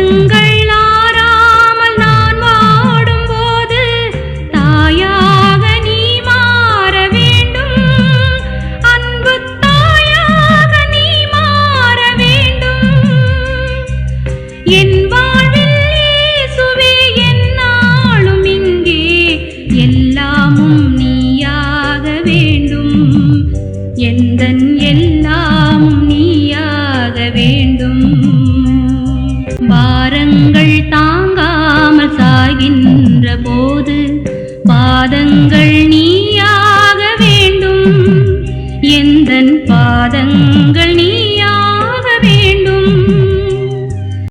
கண்கள் ஆறாமல் நான் வாடும்போது தாயாக நீ மாற வேண்டும். அன்பு தாயாக நீ மாற வேண்டும். என் வாழ்வில் இயேசுவே என்னாலும் இங்கே எல்லாமும் நீயாக வேண்டும். எந்தன் எல்லாமும் நீயாக வேண்டும். பாரங்கள் தாங்காமல் சாகின்ற போது பாதங்கள் நீ